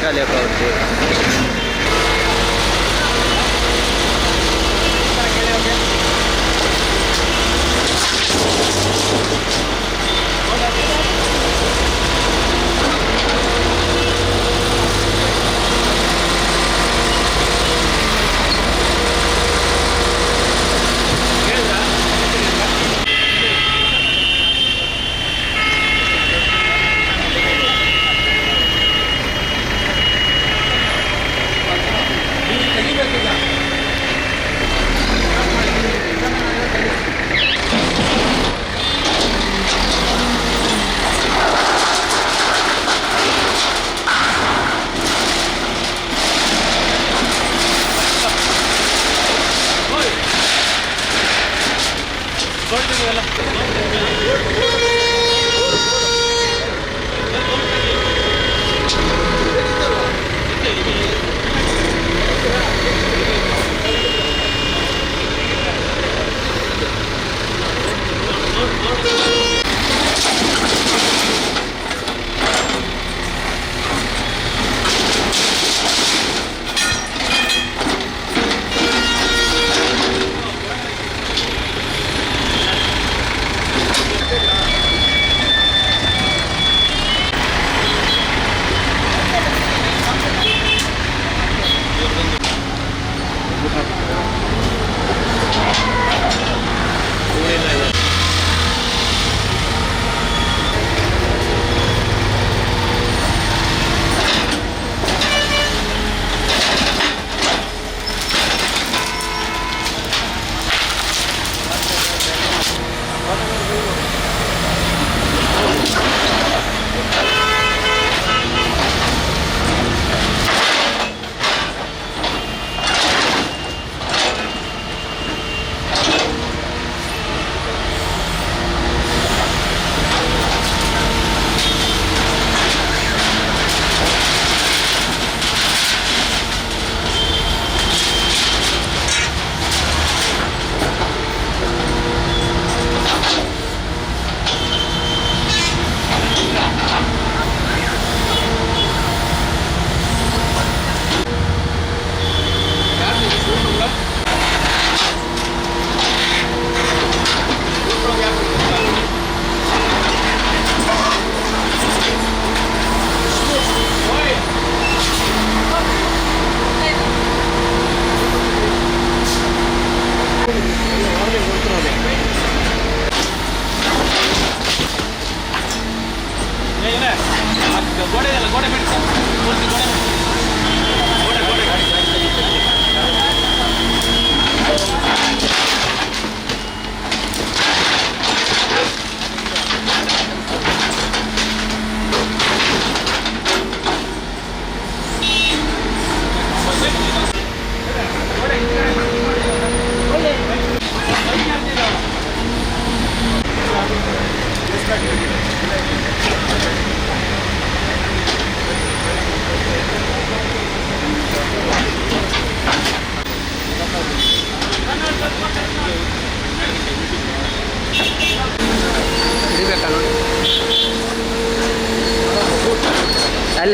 निघाले होते.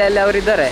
ಅಲ್ಲಿ ಅವರಿದ್ದಾರೆ.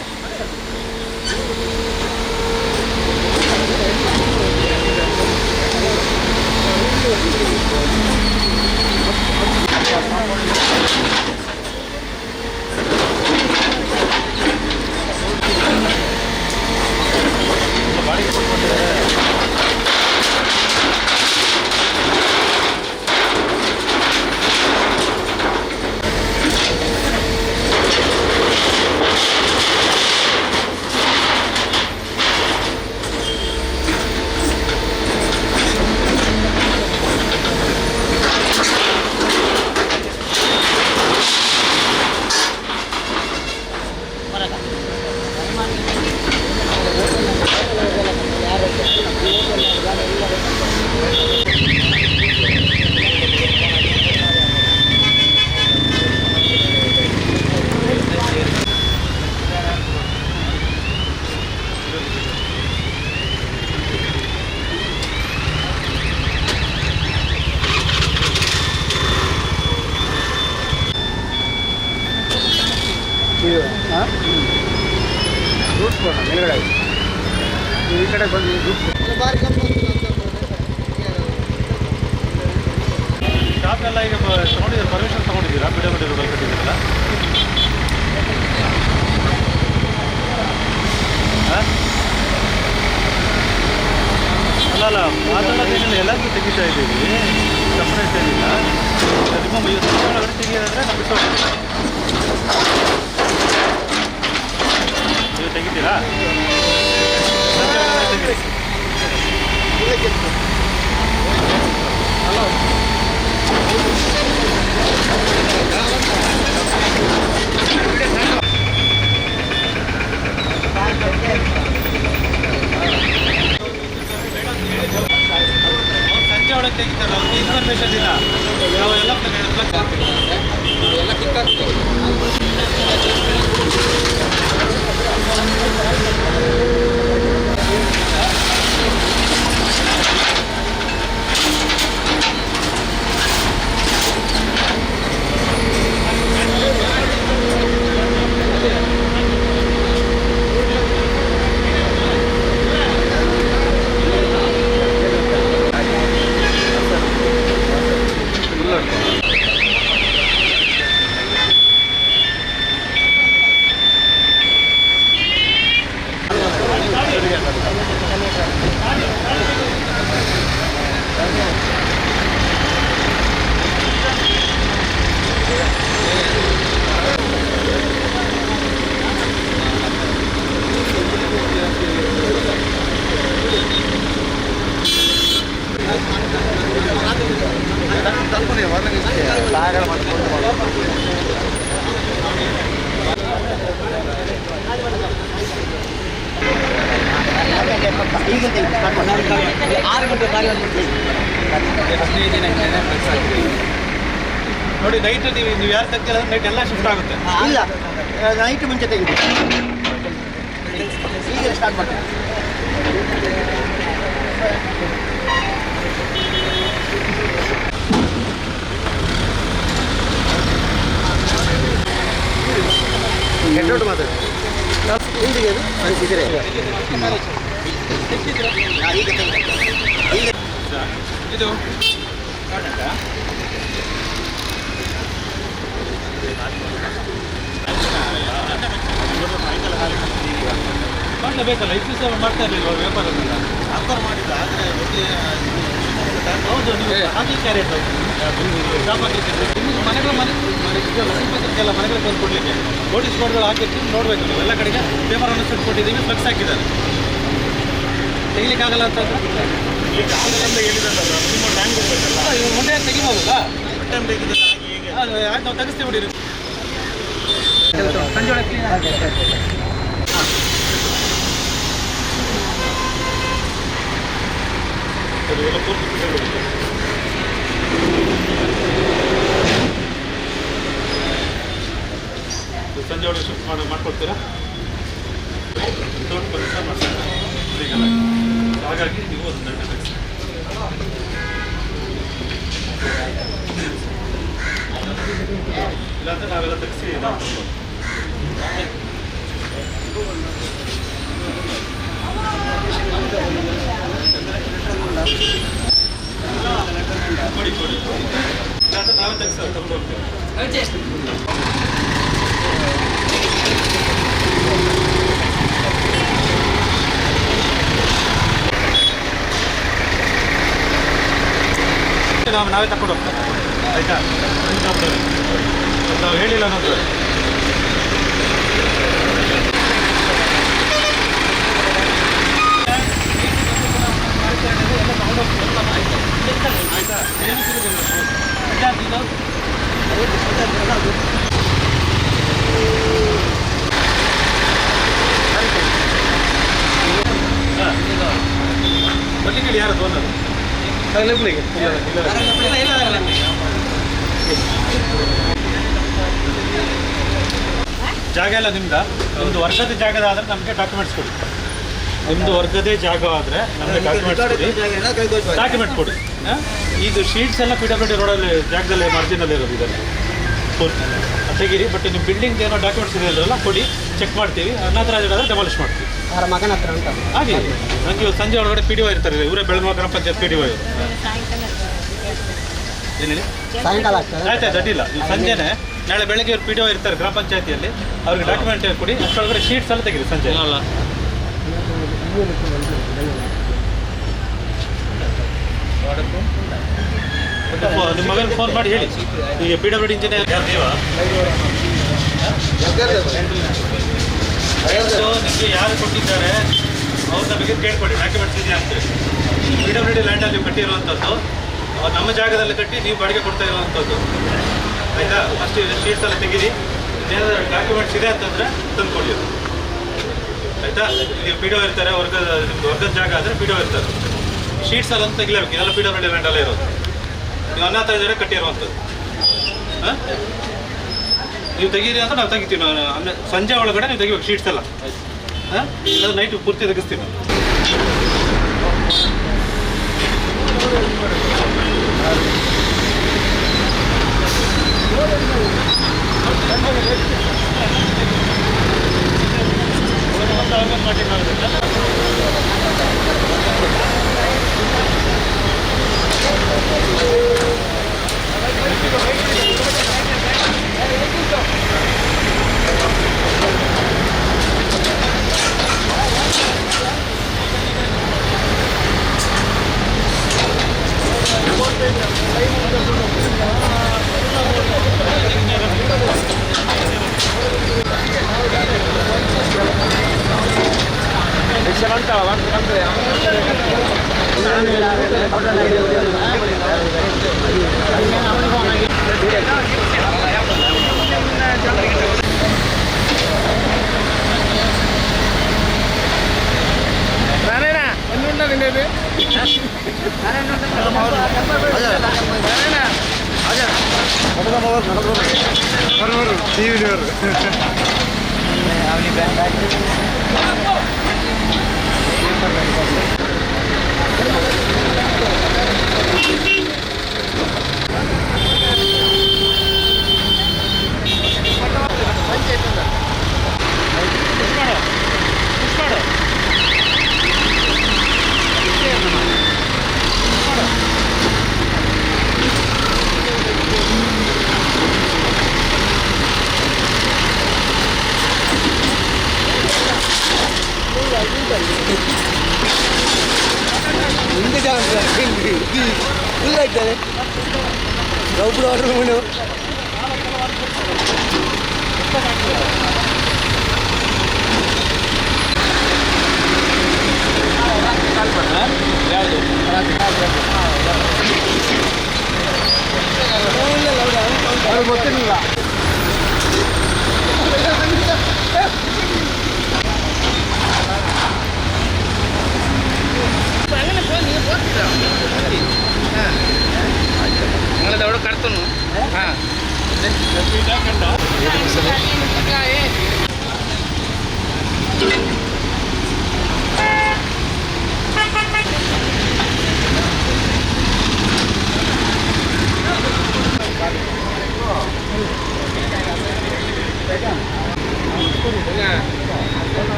ರೂಟ್ಸ್ ಕೊಡೋಣ ಮೇಲ್ಗಡೆ ಈ ಕಡೆ ಬಂದು ರೂಟ್ಸ್ ಶಾಪ್ ಎಲ್ಲ ಈಗ ತೊಗೊಂಡಿದ್ದೀರಾ, ಪರ್ಮಿಷನ್ ತೊಗೊಂಡಿದ್ದೀರಾ? ಪಿಡಬ್ಲ್ಯೂ ರೋಡಲ್ಲಿ ಕಟ್ಟಿದ್ದೀರಲ್ಲ? ಅಲ್ಲ ಮಾತಾಡೋದೇನಿಲ್ಲ, ಎಲ್ಲರಿಗೂ ತೆಗಿತಾ ಇದ್ದೀವಿ, ಸಪ್ರೇಟ್ ಏನಿಲ್ಲ. ನಿಮ್ಮ 50 ನಿಮಿಷ ಒಳಗಡೆ ತೆಗಿಯೋದಂದ್ರೆ ನಮ್ಮ ನೀವು ತೆಗಿತೀರಾ? ಹಲೋ ಸಂಜೆ ಒಳಗೆ ತೆಗಿತಾರೆ, ಅವ್ರಿಗೆ ಇನ್ಫಾರ್ಮೇಷನ್ ಇಲ್ಲ. ನಾವೆಲ್ಲ ಎಲ್ಲ ಕಿತ್ತಾಗ್ತದೆ. ನೋಡಿ, ನೈಟ್ ನೀವು ಯಾರು ತೆಗ್ದಿಲ್ಲ ನೈಟ್ ಎಲ್ಲ ಶಿಫ್ಟ್ ಆಗುತ್ತೆ. ಇಲ್ಲ, ನೈಟ್ ಮುಂಚೆ ತೆಗೆದು ಈಗ ಸ್ಟಾರ್ಟ್ ಮಾಡ್ತೀವಿ. ಹೆಡ್ರೋಡ್ ಮಾತಾಡಿ ಹಿಂದಿಗೆ ಅನಿಸಿದರೆ ಇದು ಮಾಡಲೇಬೇಕಲ್ಲ, ಇಷ್ಟು ಮಾಡ್ತಾ ಇರಲಿಲ್ಲ ಅವ್ರು ವ್ಯಾಪಾರದಲ್ಲ. ವ್ಯಾಪಾರ ಮಾಡಿಲ್ಲ, ಆದರೆ ಹೌದು, ನೀವು ಹಾಕಿ ಕ್ಯಾರೆಟ್ ಶಾಪ್ ಹಾಕಿರ್ತೀವಿ. ನಿಮ್ಮದು ಮನೆಗಳ ಎಲ್ಲ ಮನೆಗಳಿಗೆ ಬಂದು ಕೊಡಲಿಕ್ಕೆ ನೋಟಿಸ್ ಬೋರ್ಡ್ಗಳು ಹಾಕಿರ್ತೀವಿ, ನೋಡಬೇಕು ನೀವು. ಎಲ್ಲ ಕಡೆಗೆ ಪೇಪರ್ ಅನೌನ್ಸ್ಮೆಂಟ್ ಕೊಟ್ಟಿದ್ದೀವಿ, ಫ್ಲೆಕ್ಸ್ ಹಾಕಿದ್ದಾರೆ. ತೆಗಿಲಿಕ್ಕಾಗಲ್ಲ ಅಂತಂದ್ರೆ ಇವಾಗ ಮುಂದೆ ತೆಗಿಬೋದಲ್ಲ, ಆಯ್ತು ನಾವು ತೆಗಿಸ್ತೀವಿ ಬಿಡಿ. ಸಂಜೆ ಒಳಗೆ ಕ್ಲೀನ್ ಆಗಿ ಸಂಜೆ ಒಳಗೆ ಶಿಫ್ಟ್ ಮಾಡ್ಕೊಡ್ತೀರಾ? ದೊಡ್ಡ ಕೆಲಸ ಮಾಡ್ತೀರಾ, ಹಾಗಾಗಿ ನೀವು ಒಂದು ದೊಡ್ಡ ಕೆಲಸ ಇಲ್ಲಾಂದ್ರೆ ನಾವೆಲ್ಲ ತೆಗೆಸಿ ಕೊಡಿ ಕೊಡಿ, ಇಲ್ಲಾಂದ್ರೆ ನಾವೇ ತೆಗೆಸ ತಗೊಂಡು ಹೋಗ್ತೀವಿ. ನಾವೇ ತಗೊಂಡು ಹೋಗ್ತೇವೆ, ಆಯಿತಾ? ನಾವು ಹೇಳಿಲ್ಲ ಅನ್ನೋದು ಬರ್ಲಿಕ್ಕೆ ಯಾರು ತೊಗೊಂಡು ಜಾಗ ಎಲ್ಲ ನಿಮ್ದು ವರ್ಗದ ಜಾಗದ ಆದರೆ ನಮಗೆ ಡಾಕ್ಯುಮೆಂಟ್ಸ್ ಕೊಡಿ. ನಿಮ್ಮದು ವರ್ಗದೇ ಜಾಗ ಆದರೆ ನಮಗೆ ಡಾಕ್ಯುಮೆಂಟ್ ಕೊಡಿ. ಇದು ಶೀಟ್ಸ್ ಎಲ್ಲ PWD ರೋಡಲ್ಲಿ ಜಾಗದಲ್ಲಿ ಮಾರ್ಜಿನಲ್ಲಿ ಇರೋದು ಇದೆಲ್ಲ ತೆಗೀರಿ. ಬಟ್ ನಿಮ್ಮ ಬಿಲ್ಡಿಂಗ್ ಏನೋ ಡಾಕ್ಯುಮೆಂಟ್ಸ್ ಇದೆ ಅಲ್ಲ ಕೊಡಿ, ಚೆಕ್ ಮಾಡ್ತೀವಿ. ಅನಾಥ ರಾಜ ಆದರೆ ಡೆಮಾಲಿಷ್ ಮಾಡ್ತೀವಿ. ಅವರ ಮಗನ ಹತ್ರ ಉಂಟು ಹಾಗೆ ನನಗೆ ಇವತ್ತು ಸಂಜೆ ಒಳಗಡೆ ಪಿ ಡಿ ಒ ಇರ್ತಾರೆ, ಇವರೇ ಬೆಳಗಾವಿ ಗ್ರಾಮ ಪಂಚಾಯತ್ ಪಿ ಡಿ ಒ ಇವರು. ಏನು ಹೇಳಿ? ಸಾಯಂಕಾಲ ಆಗ್ತದೆ. ಆಯ್ತು ಅಡ್ಡಿಲ್ಲ. ನೀವು ಸಂಜೆನೆ ನಾಳೆ ಬೆಳಗ್ಗೆ ಇವ್ರು ಪಿ ಡಿ ಒ ಇರ್ತಾರೆ ಗ್ರಾಮ ಪಂಚಾಯತಿಯಲ್ಲಿ, ಅವ್ರಿಗೆ ಡಾಕ್ಯುಮೆಂಟ್ ಕೊಡಿ. ಅಷ್ಟೊಳಗಡೆ ಶೀಟ್ಸ್ ಎಲ್ಲ ತೆಗೀರಿ ಸಂಜೆ. ನಿಮ್ಮ ಮಗನಿಗೆ ಫೋನ್ ಮಾಡಿ ಹೇಳಿ. ಈಗ ಪಿ ಡಬ್ಲ್ಯೂ ಡಿ ಇಂಜಿನಿಯರ್ ನಿಮಗೆ ಯಾರು ಕೊಟ್ಟಿದ್ದಾರೆ ಅವ್ರು ನಮಗೆ ಕೇಳ್ಕೊಡಿ, ಡಾಕ್ಯುಮೆಂಟ್ಸ್ ಇದೆಯಾ ಅಂತೇಳಿ. ಪಿ ಡಬ್ಲ್ಯೂ ಡಿ ಲ್ಯಾಂಡಲ್ಲಿ ಕಟ್ಟಿರುವಂಥದ್ದು, ನಮ್ಮ ಜಾಗದಲ್ಲಿ ಕಟ್ಟಿ ನೀವು ಬಾಡಿಗೆ ಕೊಡ್ತಾ ಇರುವಂಥದ್ದು. ಆಯಿತಾ? ಫಸ್ಟ್ ಶೀಟ್ಸ್ ಎಲ್ಲ ತೆಗೀರಿ. ಏನಾದರೂ ಡಾಕ್ಯುಮೆಂಟ್ಸ್ ಇದೆ ಅಂತಂದರೆ ತಂದು ಕೊಡಿ. ಆಯಿತಾ? ನೀವು ಪಿ ಡಿ ಒ ಇರ್ತಾರೆ, ನಿಮ್ದು ವರ್ಗದ ಜಾಗ ಆದರೆ ಪಿ ಡಿ ಒ ಇರ್ತಾರೆ. ಶೀಟ್ಸ್ ಎಲ್ಲ ತೆಗಿಲೇಬೇಕು. ಇದೆಲ್ಲ ಪಿ ಡಬ್ಲ್ಯೂ ಡಿ ಲ್ಯಾಂಡಲ್ಲೇ ಇರೋದು. ನೀವು ಅನಾಥ ಜನ ಕಟ್ಟಿರುವಂಥದ್ದು. ಹಾಂ, ನೀವು ತೆಗೀರಿ ಅಂತ ನಾವು ತೆಗಿತೀವಿ. ಆಮೇಲೆ ಸಂಜೆ ಒಳಗಡೆ ನೀವು ತೆಗಿಬೇಕು ಶೀಟ್ಸ್ ಎಲ್ಲ. ಹಾಂ, ಇಲ್ಲ ನೈಟ್ ಪೂರ್ತಿ ತೆಗಿಸ್ತೀವಿ ನಾವು.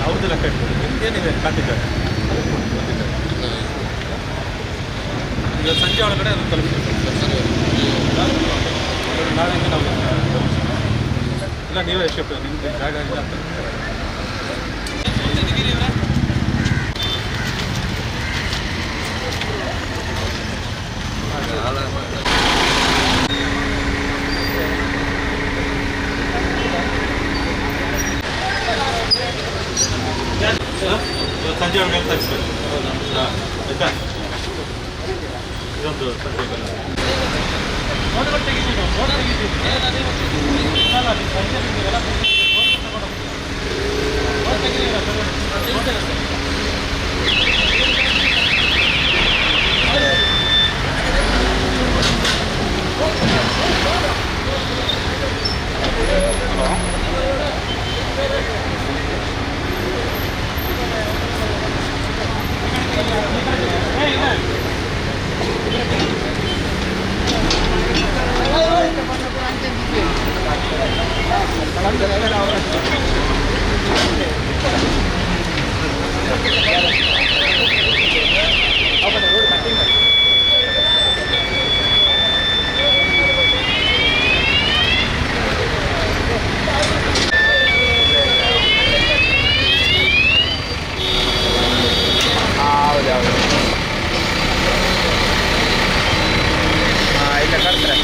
ಅವ್ರದ್ದು ಲೆಕ್ಕ ಇಟ್ಕೊಂಡು ನಿಮ್ದೇನಿದೆ ಖಾತೆ ಕಾರ್ಡ್ ಈಗ ಸಂಜೆ ಒಳಗಡೆ ಅದನ್ನು ತಲುಪಿಸ್ಬೇಕು. ನಾಳೆಯಿಂದ ನಾವು ಇಲ್ಲ ನೀವೇ ಶಿಫ್ಟ್ ನಿಮ್ಗೆ ಜಾಗ ಇಲ್ಲ ಅಂತ ಸಂಜೆ ಒಳಗೆ ತೆಗಿಸ್ಬೇಕು. ಆಯ್ತಾ? ಇದೊಂದು ಸಂಜೆ ಇಲ್ಲ ಕಟ್ತಾರೆ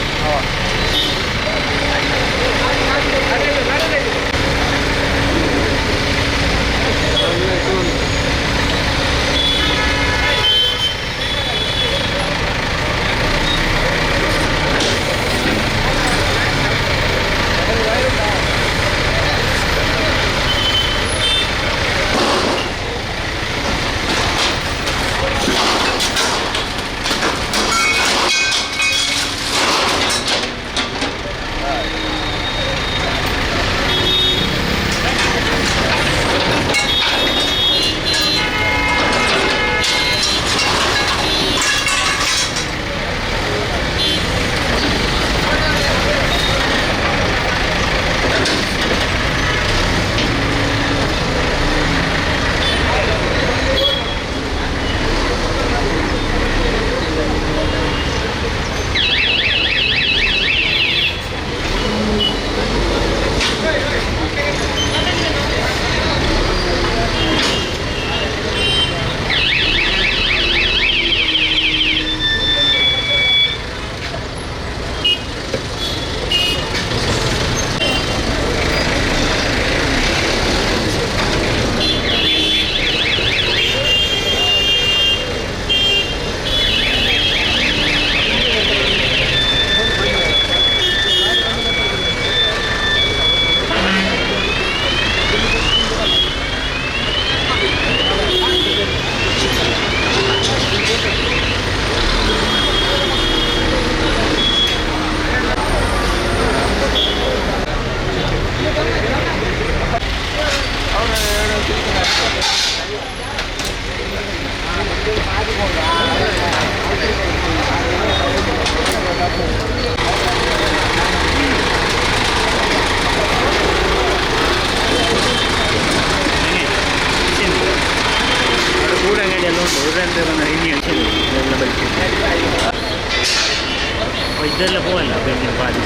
ಇದೆಲ್ಲ ಹೋಗಲ್ಲ ಬೆಂಗಳೂರು ಬಾಡಿ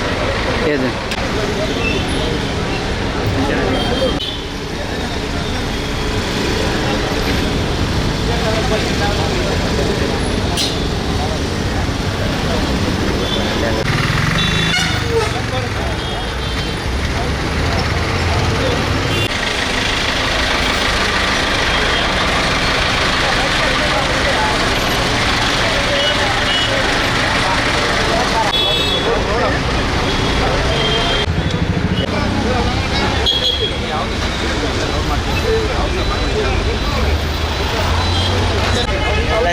ಏದು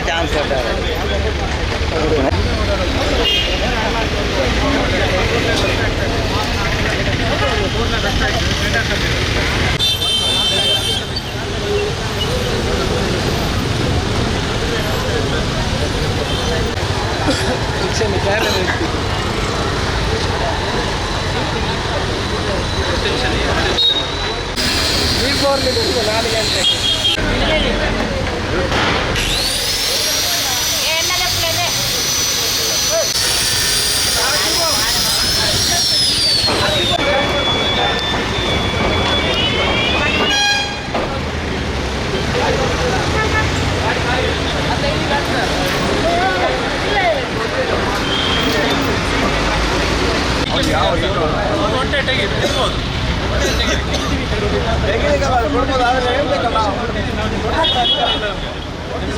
ಚಾನ್ಸ್ ಕೊಟ್ಟಾರೆ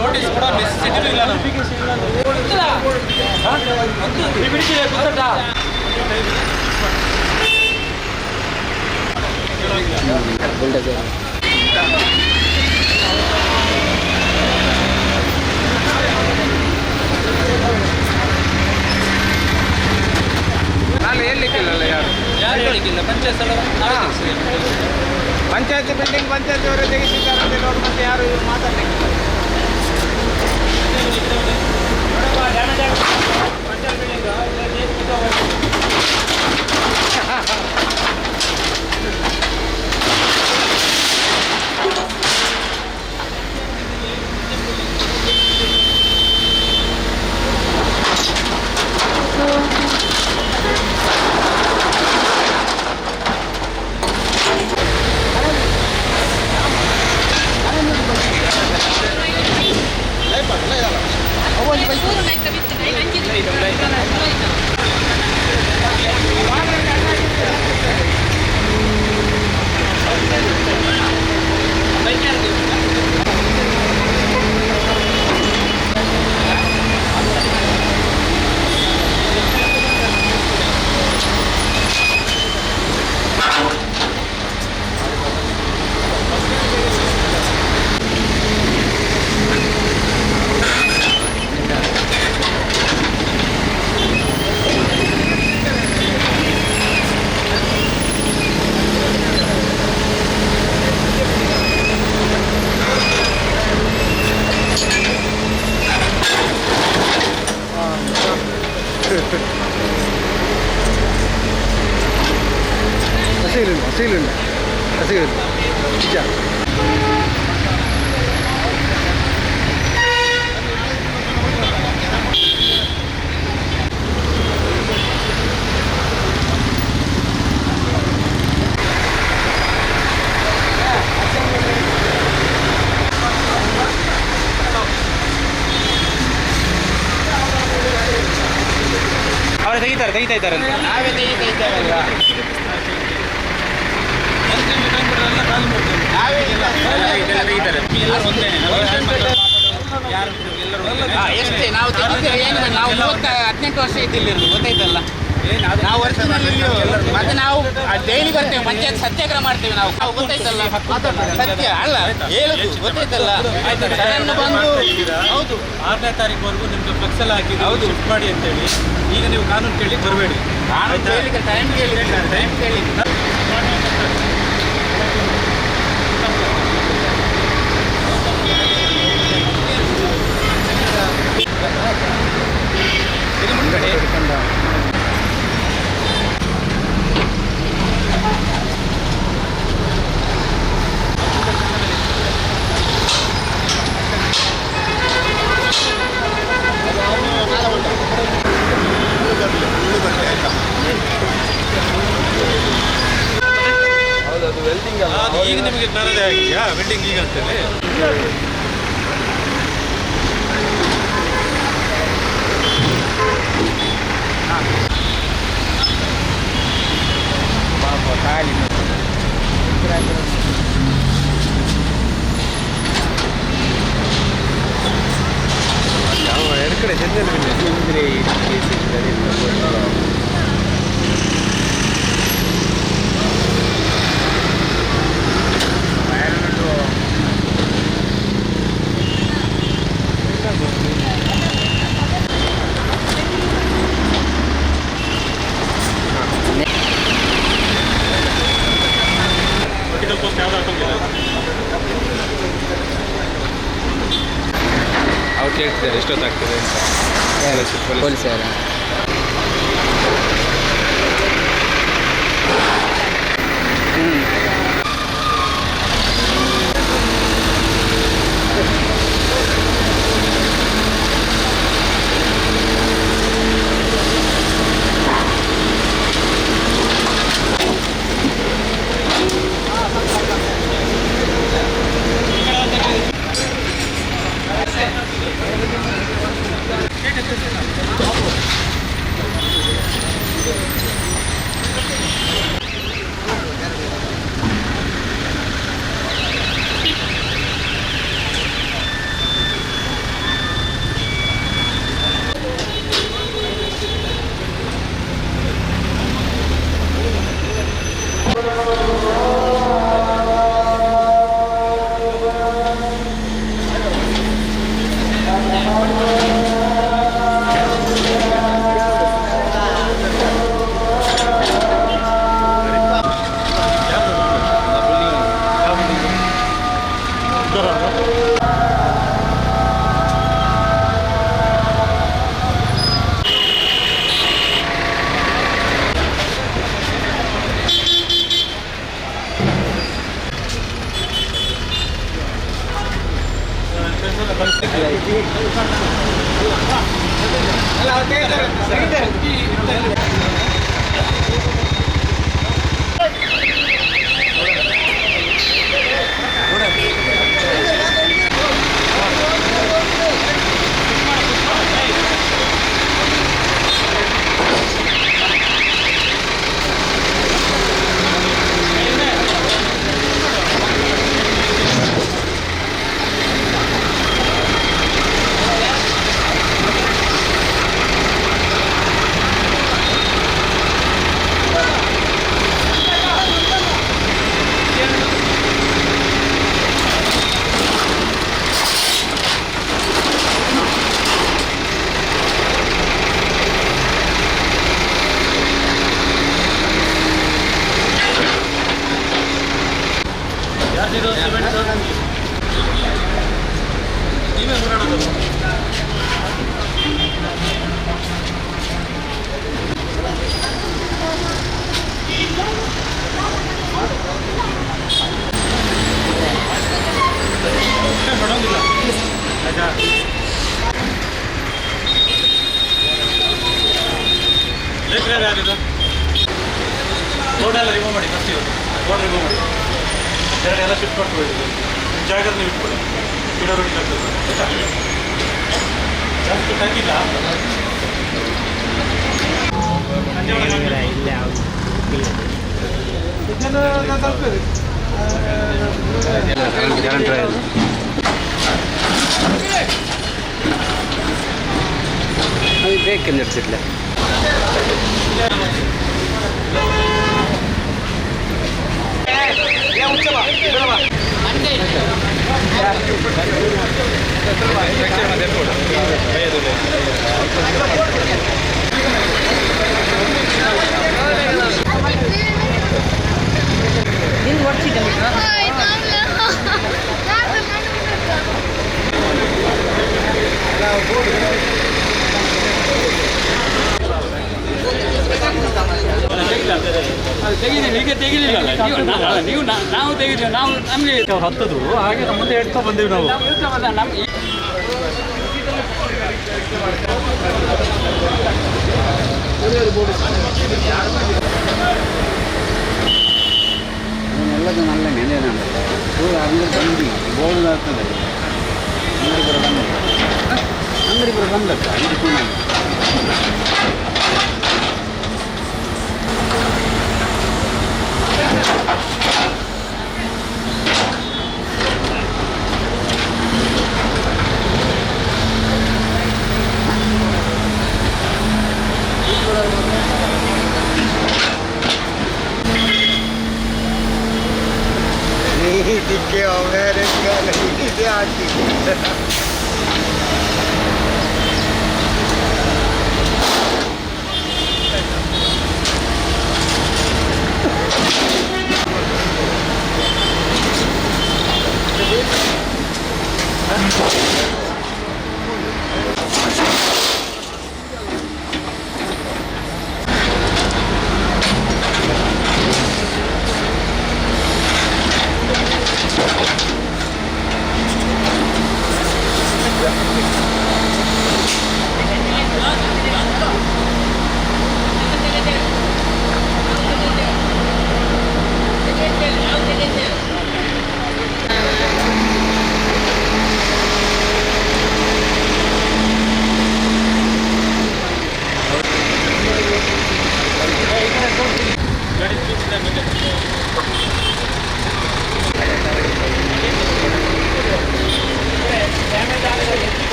ನೋಟಿಸ್ ಕೂಡ ನೆಸೆಸಿಟಿ ಇಲ್ಲ ನಾನು ಹೇಳಲಿಕ್ಕಿಲ್ಲಲ್ಲ ಯಾರು ಹೇಳಿಕ್ಕಿಲ್ಲ ಪಂಚಾಯತಿ ಬಿಲ್ಡಿಂಗ್ ಪಂಚಾಯತಿ ಅವರೇ ತೆಗಿಸಿದ್ದಾರೆ ಅಂತ ನೋಡಿ ಮತ್ತೆ ಯಾರು ಮಾತಾಡಲಿಕ್ಕಿಲ್ಲ ಹಸಿವಿಲ್ಲ ನಿಜ. ಅವರೇ ತೆಗಿತಾ ಇದ್ದಾರೆ. ನಾವೇ ತೆಗಿತಾ ಇದ್ದೇವಲ್ವಾ? ಎಷ್ಟೇ ನಾವು ತೆಗಿದ್ದೇವೆ ಏನು ನಾವು 18 ವರ್ಷ ಇದ್ದಿಲ್ಲಿರೋದು ಗೊತ್ತಾಯ್ತಲ್ಲ. ನಾವು ವರ್ಷದಲ್ಲಿ ಮತ್ತೆ ನಾವು ಡೈಲಿ ಬರ್ತೇವೆ, ಪಂಚಾಯತ್ ಸತ್ಯಾಗ್ರಹ ಮಾಡ್ತೇವೆ ನಾವು ಗೊತ್ತಾಯ್ತಲ್ಲ. ಸತ್ಯ ಅಲ್ಲ ಹೇಳುದು ಗೊತ್ತಾಯ್ತಲ್ಲ. ಸಡನ್ ಬಂದು ಹೌದು 6ನೇ ತಾರೀಕುವರೆಗೂ ನಿಮ್ಗೆ ಫ್ಲೆಕ್ಸ್ ಎಲ್ಲ ಹಾಕಿ ಹೌದು ಶಿಫ್ಟ್ ಮಾಡಿ ಅಂತೇಳಿ. ಈಗ ನೀವು ಕಾನೂನು ಕೇಳಿ ಬರಬೇಡಿ. ನಾನು ಕೇಳಿದ್ರೆ ಟೈಮ್ ಕೇಳಿ ಈಗ ನಿಮಗೆ ಜ್ಞಾನೋದಯ ಆಗಿದೆಯಾ ವೆಲ್ಡಿಂಗ್ ಈಗ ಅಂತೇಳಿ? ಎರಡು ಕಡೆ ಚೆಂದ ವರ್ಟಿಕಲ್ ಪೋಸ್ಟ್ ಯಾವ್ದು ಹಾಕೋಂಗಿಲ್ಲ. ಅವ್ರು ಕೇಳ್ತಿದ್ದಾರೆ ಎಷ್ಟೊತ್ತಾಗ್ತದೆ ಅಂತ ಪೊಲೀಸರ. ನೀವೇ ಮಾಡೋದು. ಎರಡೆಲ್ಲ ಶಿಫ್ಟ್ ಮಾಡ್ಕೊಳ್ಳಿ. ನಿಮ್ಮ ಜಾಗದಲ್ಲಿ ನೀವು ಇಟ್ಕೊಳ್ಳಿ. ಗಿಡ ರೋಡಿಗೆ ಆಗ್ತದೆ ಆಯಿತಾ? ಜಾಸ್ತಿ ಆಗಿಲ್ಲ ಇಲ್ಲೇ ಅದು ಬೇಕೆಂದು ಇಡ್ತಿರ್ಲ ಈಗ ತೆಗಿಲಿಲ್ಲ ನೀವು ನಾವು ತೆಗಿದ್ದೀವಿ ನಾವು ನಮಗೆ ಹತ್ತದು ಹಾಗೆ ನಮ್ಮ ಮುಂದೆ ಹೇಳ್ತಾ ಬಂದೇವಿ ನಾವು. ನಮ್ಗೆ ಎಲ್ಲದು നല്ല ನೆನೆയാണ് ಅಂದ್ರೆ ಬಂದು ಬೋರ್ಡ್ ಆಗ್ತದೆ ಅಂಗಡಿ ಬರೋ ಬಂದಕ್ಕ ನೀತಿಗೆ ಅಮೇರಿಕ ಹಾಕಿ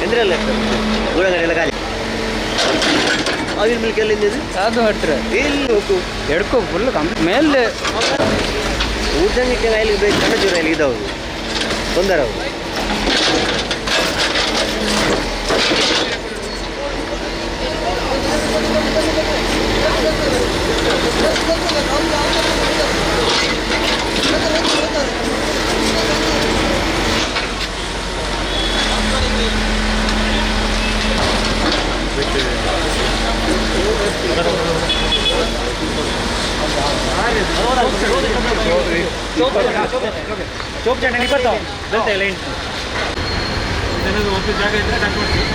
ಎಂದ್ರಲ್ಲ ಊರಗಡೆಲ್ಲ ಖಾಲಿ ಆವಿನ ಮಿಲ್ಕ್ ಎಲ್ಲಿಂದ ಅದು ಹತ್ತಿರ ಎಲ್ಲಿ ಹೋಗು ಎಡ್ಕೋ ಫುಲ್ ಮೇಲೆ ಊಟಕ್ಕೆ ಇಲ್ಲಿ ಬೇಕು ಕಣ್ಣ ಜ್ವರ ಇಲ್ಲಿ ಇದಾವು ತೊಂದರೆ ಅವು ಚೋಪ್ ಚಂಡ ಬರ್ತಾವ ಲೈನ್ ಏನಾದರೂ ಒಂದು ಜಾಗ ಇದ್ದರೆ ಚೆಕ್ ಮಾಡ್ತೀವಿ.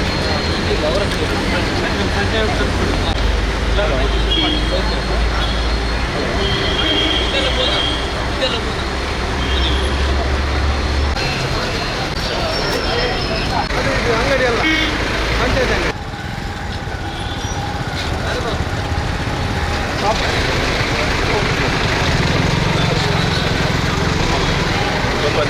ನಮ್ಮ ಸಂಜೆ ಅಂಗಡಿ ಅಲ್ಲ ಪಂಚಾಯತ್ ಅಂಗಡಿ ಸ್ವಲ್ಪ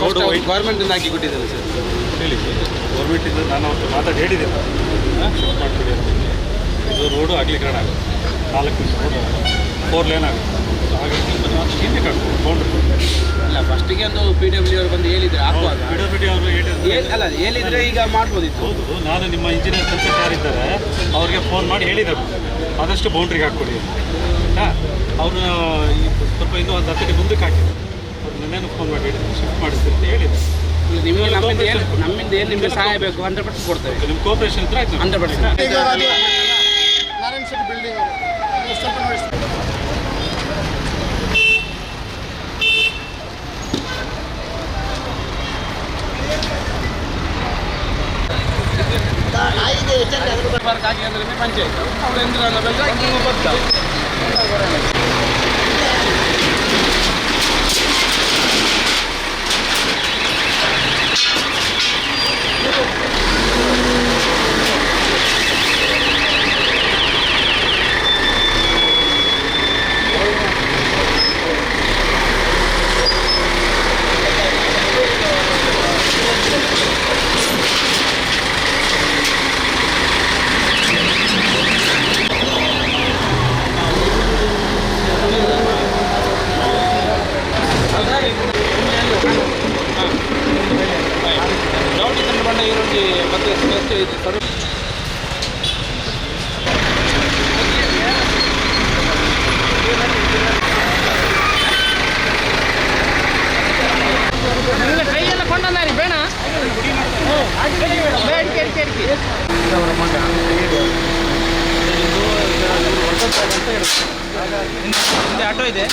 ರೋಡ್ ಗೌರ್ಮೆಂಟಿಂದ ಹಾಕಿ ಕೊಟ್ಟಿದ್ದಾರೆ ಸರ್. ಹೇಳಿ ಗೌರ್ಮೆಂಟಿಂದ ನಾನು ಅವ್ರ ಮಾತಾಡಿ ಹೇಳಿದ್ದೀನಿ ಶಿಫ್ಟ್ ಮಾಡಿಕೊಡಿ ಅಂತ. ಇದು ರೋಡು ಅಗಲೀಕರಣ ಆಗುತ್ತೆ, 4 ನಿಮಿಷ ರೋಡು 4 ಲೇನ್ ಆಗುತ್ತೆ. ಹಾಗಾಗಿ ಹಿಂದೆ ಕಾಡ್ಬೋದು ಬೌಂಡ್ರಿ. ಅಲ್ಲ ಫಸ್ಟಿಗೆ ಒಂದು PWD ಅವರು ಬಂದು ಹೇಳಿದ್ರೆ ಹಾಕುವಾಗ PWD ಅವರು ಅಲ್ಲ ಹೇಳಿದ್ರೆ ಈಗ ಮಾಡ್ಬೋದಿತ್ತು. ಹೌದು, ನಾನು ನಿಮ್ಮ ಇಂಜಿನಿಯರ್ ಕೆಲಸ ಯಾರಿದ್ದಾರೆ ಅವ್ರಿಗೆ ಫೋನ್ ಮಾಡಿ ಹೇಳಿದೆ ಆದಷ್ಟು ಬೌಂಡ್ರಿಗೆ ಹಾಕ್ಕೊಡಿ ಅಂತ. ಅವರು ಸ್ವಲ್ಪ ಇನ್ನೂ ಒಂದು 10 ಮುಂದಕ್ಕೆ ಹಾಕಿದ್ರು. ಅವ್ರು ನನ್ನೇನು ಫೋನ್ ಮಾಡಿ ಹೇಳಿದ್ರು ಶಿಫ್ಟ್ ಮಾಡಿಸ್ತೀರಿ ಅಂತ ಹೇಳಿದ್ರು. ನಿಮಗೆ ನಮ್ಮಿಂದ ಏನು ನಿಮಗೆ ಸಹಾಯ ಬೇಕು 100% ಕೊಡ್ತೇವೆ. ನಿಮ್ಮ ಕೋಆಪರೇಷನ್ ಇದ್ರೆ ಆಯ್ತು 100%. ನಾರಾಯಣ ಶೆಟ್ಟಿ ಬಿಲ್ಡಿಂಗ್ ಸ್ವಲ್ಪ ನೋಡಿ. ಪಾರ್ಕ್ ಆಗಿ ಅಂದರೆ ಪಂಚಾಯತ್ ಅವ್ರು ಯಂತ್ರನ ಬರ್ತಾರೆ. ರೌಡಿ ತಂಡ ಬಂಡ ಈರುಳ್ಳಿ ಮತ್ತೆ ಎಷ್ಟು ಇದೆ ಸರ್? ಕೈಯೆಲ್ಲ ಕೊಂಡಂದಾರಿ ಬೇಡ ಆಟೋ ಇದೆ.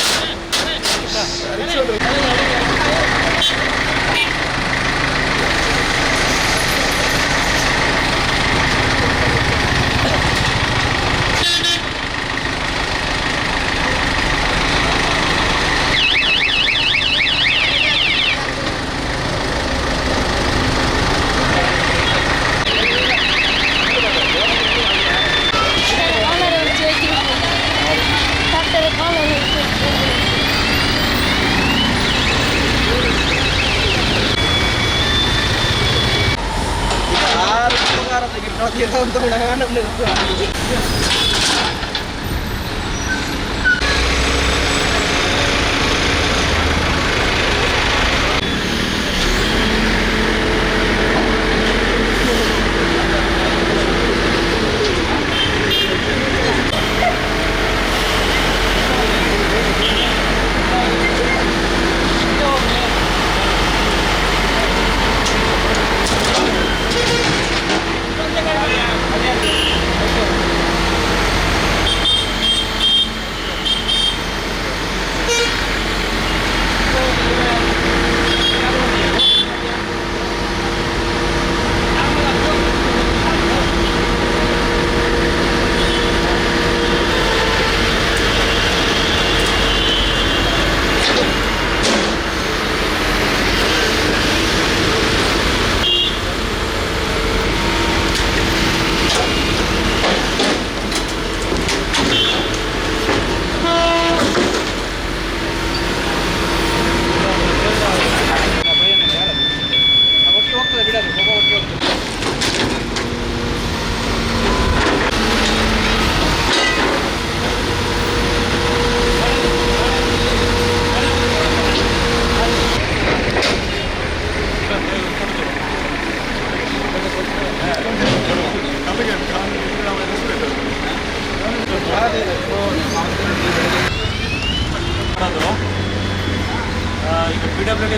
ಈಗ PWD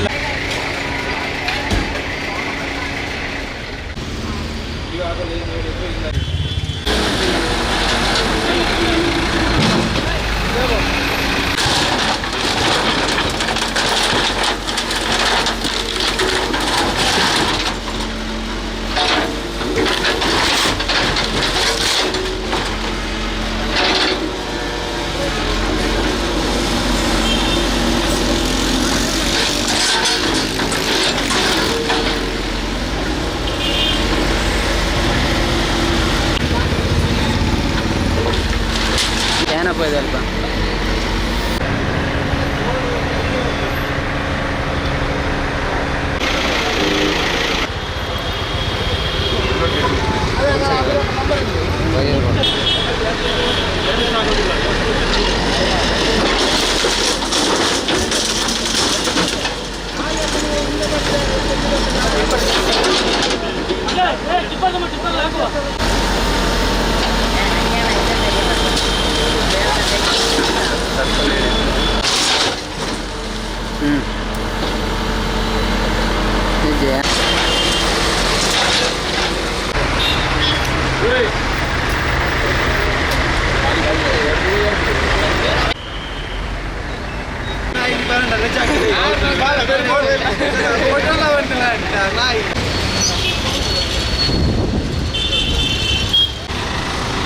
ಏನಪ್ಪ ಇದಲ್ಪ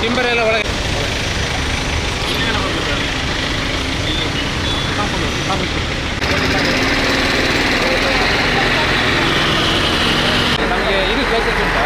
ಟಿಂಬರ್ ಎಲ್ಲ ಒಳಗೆ ನಮಗೆ ಇದು ಕೆಲಸ ಉಂಟಾ?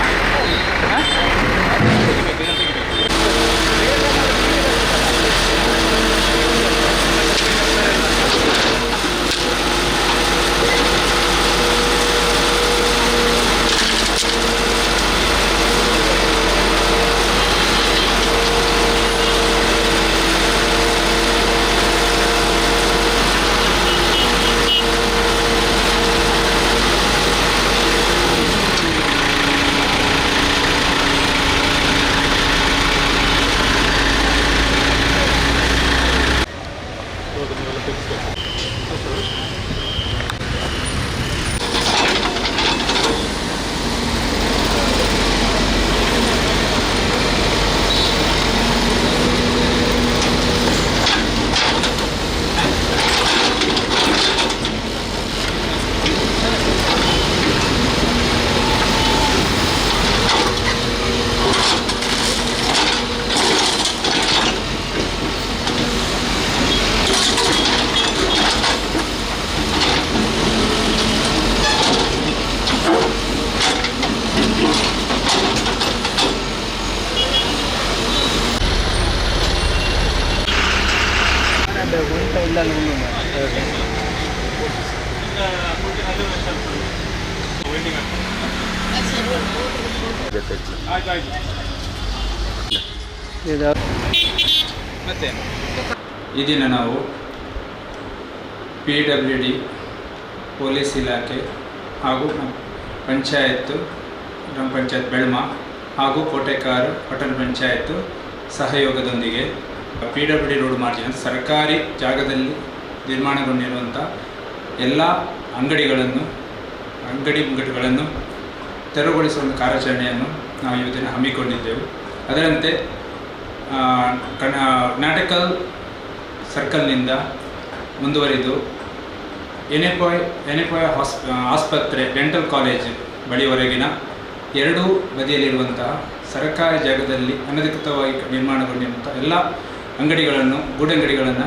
ಈ ದಿನ ನಾವು PWD ಪೊಲೀಸ್ ಇಲಾಖೆ ಹಾಗೂ ಪಂಚಾಯತ್ ಗ್ರಾಮ ಪಂಚಾಯತ್ ಬೆಳ್ಮ ಹಾಗೂ ಕೋಟೆಕಾರ್ ಪಟ್ಟಣ ಪಂಚಾಯತ್ ಸಹಯೋಗದೊಂದಿಗೆ PWD ರೋಡ್ ಮಾರ್ಜಿನ್ ಸರ್ಕಾರಿ ಜಾಗದಲ್ಲಿ ನಿರ್ಮಾಣಗೊಂಡಿರುವಂಥ ಎಲ್ಲ ಅಂಗಡಿ ಮುಂಗಟ್ಟುಗಳನ್ನು ತೆರವುಗೊಳಿಸುವ ಒಂದು ಕಾರ್ಯಾಚರಣೆಯನ್ನು ನಾವು ಇವತ್ತಿನ ಹಮ್ಮಿಕೊಂಡಿದ್ದೆವು. ಅದರಂತೆ ನಾಟಕಲ್ ಸರ್ಕಲ್ನಿಂದ ಮುಂದುವರಿದು ಎನೆಪಾಯ್ ಆಸ್ಪತ್ರೆ ಡೆಂಟಲ್ ಕಾಲೇಜ್ ಬಳಿಯವರೆಗಿನ ಎರಡೂ ಬದಿಯಲ್ಲಿರುವಂತಹ ಸರ್ಕಾರಿ ಜಾಗದಲ್ಲಿ ಅನಧಿಕೃತವಾಗಿ ನಿರ್ಮಾಣಗೊಂಡಿರುವಂಥ ಎಲ್ಲ ಗೂಡಂಗಡಿಗಳನ್ನು